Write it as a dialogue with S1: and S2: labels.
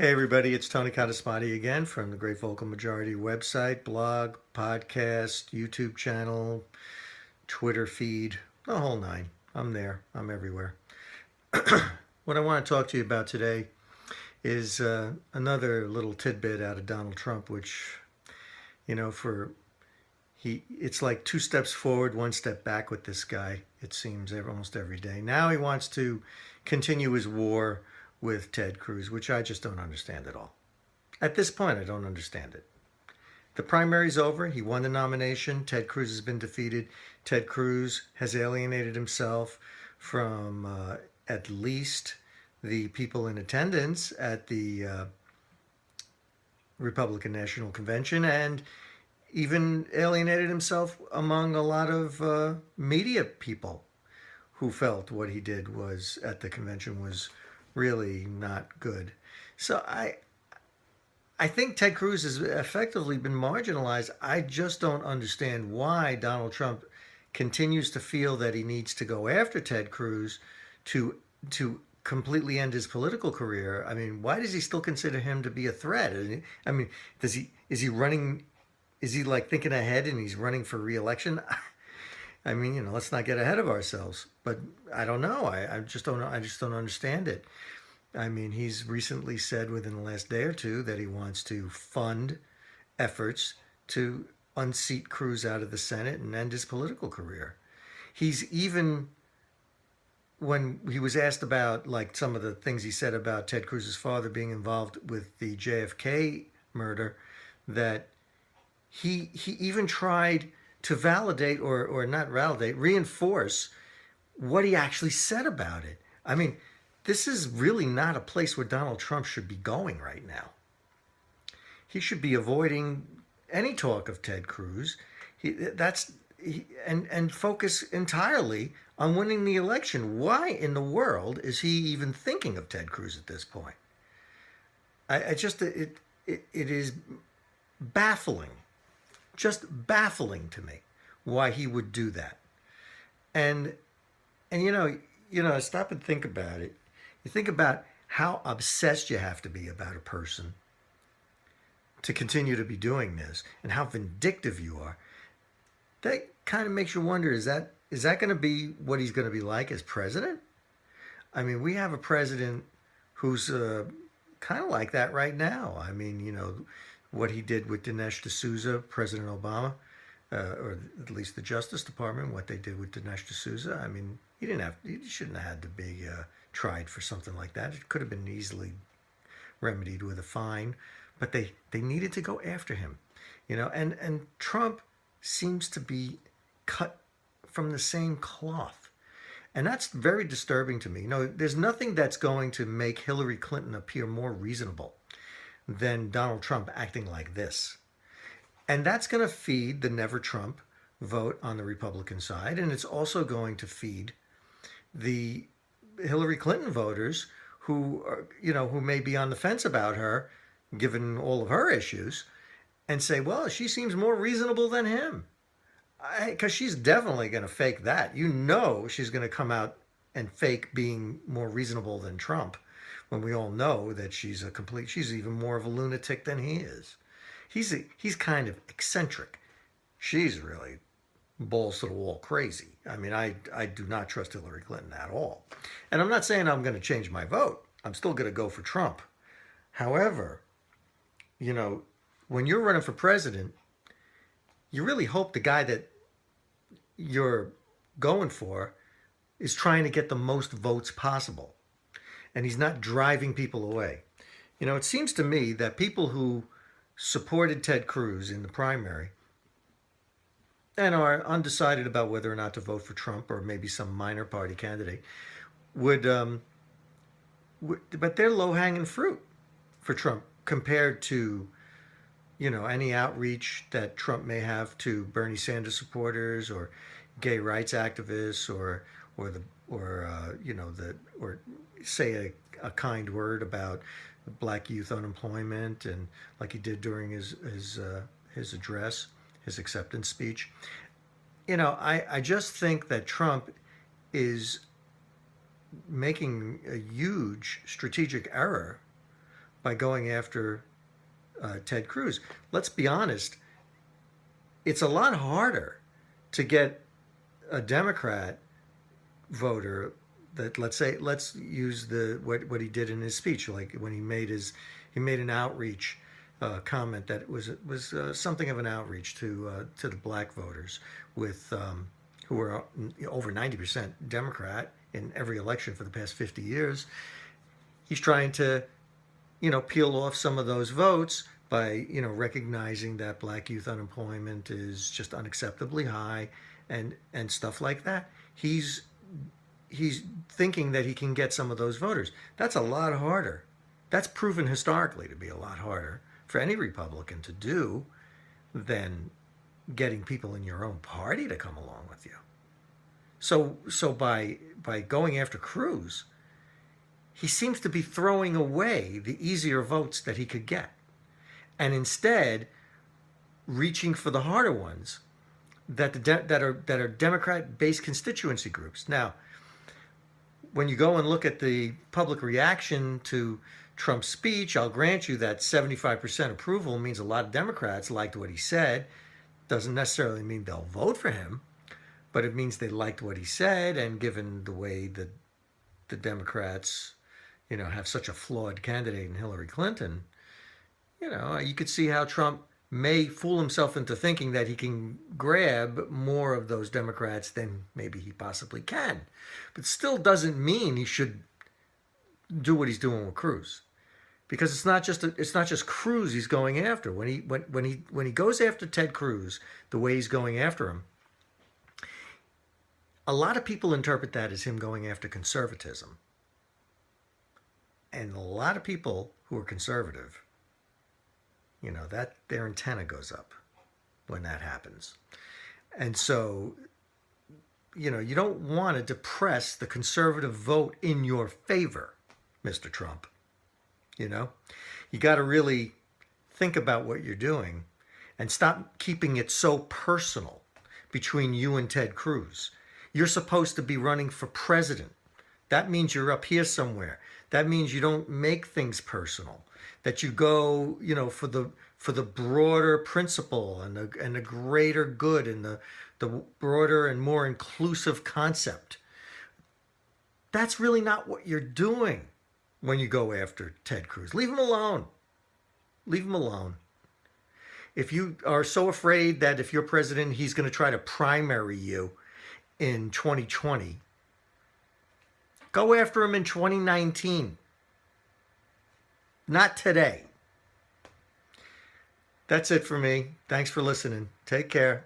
S1: Hey everybody, it's Tony Cadaspati again from the Great Vocal Majority website, blog, podcast, YouTube channel, Twitter feed, the whole nine. I'm there. I'm everywhere. What I want to talk to you about today is another little tidbit out of Donald Trump, which, for it's like two steps forward, one step back with this guy. It seems almost every day. Now he wants to continue his war with Ted Cruz, which I just don't understand at all. At this point, I don't understand it. The primary's over. He won the nomination. Ted Cruz has been defeated. Ted Cruz has alienated himself from at least the people in attendance at the Republican National Convention, and even alienated himself among a lot of media people who felt what he did was at the convention was really not good. So I think Ted Cruz has effectively been marginalized. I just don't understand why Donald Trump continues to feel that he needs to go after Ted Cruz to completely end his political career. I mean, why does he still consider him to be a threat? I mean, is he running? Is he like thinking ahead and he's running for re-election? I mean, let's not get ahead of ourselves. But I don't know. I just don't know. I just don't understand it. I mean, he's recently said within the last day or two that he wants to fund efforts to unseat Cruz out of the Senate and end his political career. He's even, when he was asked about like some of the things he said about Ted Cruz's father being involved with the JFK murder, that he even tried to validate or not validate, reinforce what he actually said about it. I mean, this is really not a place where Donald Trump should be going right now. He should be avoiding any talk of Ted Cruz. And focus entirely on winning the election. Why in the world is he even thinking of Ted Cruz at this point? It is baffling, just baffling to me why he would do that. And stop and think about it. You think about how obsessed you have to be about a person to continue to be doing this, and how vindictive you are. That kind of makes you wonder, is that going to be what he's going to be like as president? I mean, we have a president who's kind of like that right now. I mean, what he did with Dinesh D'Souza, President Obama, or at least the Justice Department, what they did with Dinesh D'Souza. I mean, he shouldn't have had to be tried for something like that. It could have been easily remedied with a fine, but they needed to go after him, and Trump seems to be cut from the same cloth. And that's very disturbing to me. There's nothing that's going to make Hillary Clinton appear more reasonable than Donald Trump acting like this. And that's going to feed the Never Trump vote on the Republican side. And it's also going to feed the Hillary Clinton voters who may be on the fence about her, given all of her issues, and say, well, she seems more reasonable than him. Because she's definitely going to fake that. She's going to come out and fake being more reasonable than Trump, when we all know that she's even more of a lunatic than he is. He's kind of eccentric. She's really balls to the wall crazy. I mean, I do not trust Hillary Clinton at all. And I'm not saying I'm going to change my vote. I'm still going to go for Trump. However, when you're running for president, you really hope the guy that you're going for is trying to get the most votes possible, and he's not driving people away. It seems to me that people who supported Ted Cruz in the primary and are undecided about whether or not to vote for Trump or maybe some minor party candidate would but they're low-hanging fruit for Trump compared to any outreach that Trump may have to Bernie Sanders supporters or gay rights activists or say a kind word about black youth unemployment, and like he did during his address, his acceptance speech. I just think that Trump is making a huge strategic error by going after Ted Cruz. Let's be honest, it's a lot harder to get a Democrat voter that, let's use the what he did in his speech, like when he made an outreach comment that was something of an outreach to the black voters with who were over 90% Democrat in every election for the past 50 years. He's trying to peel off some of those votes by recognizing that black youth unemployment is just unacceptably high and stuff like that. He's thinking that he can get some of those voters. That's a lot harder. That's proven historically to be a lot harder for any Republican to do than getting people in your own party to come along with you. So by going after Cruz, he seems to be throwing away the easier votes that he could get, and instead reaching for the harder ones that are Democrat-based constituency groups. Now, when you go and look at the public reaction to Trump's speech, I'll grant you that 75% approval means a lot of Democrats liked what he said. Doesn't necessarily mean they'll vote for him, but it means they liked what he said. And given the way that the Democrats, have such a flawed candidate in Hillary Clinton, you could see how Trump may fool himself into thinking that he can grab more of those Democrats than maybe he possibly can. But still doesn't mean he should do what he's doing with Cruz, because it's not just Cruz he's going after. When he goes after Ted Cruz the way he's going after him, a lot of people interpret that as him going after conservatism. And a lot of people who are conservative, that their antenna goes up when that happens. And so, you don't want to depress the conservative vote in your favor, Mr. Trump. You got to really think about what you're doing and stop keeping it so personal between you and Ted Cruz. You're supposed to be running for president. That means you're up here somewhere. That means you don't make things personal. That you go, for the broader principle and the greater good and the broader and more inclusive concept. That's really not what you're doing when you go after Ted Cruz. Leave him alone. Leave him alone. If you are so afraid that if you're president, he's going to try to primary you in 2020, go after him in 2019. Not today. That's it for me. Thanks for listening. Take care.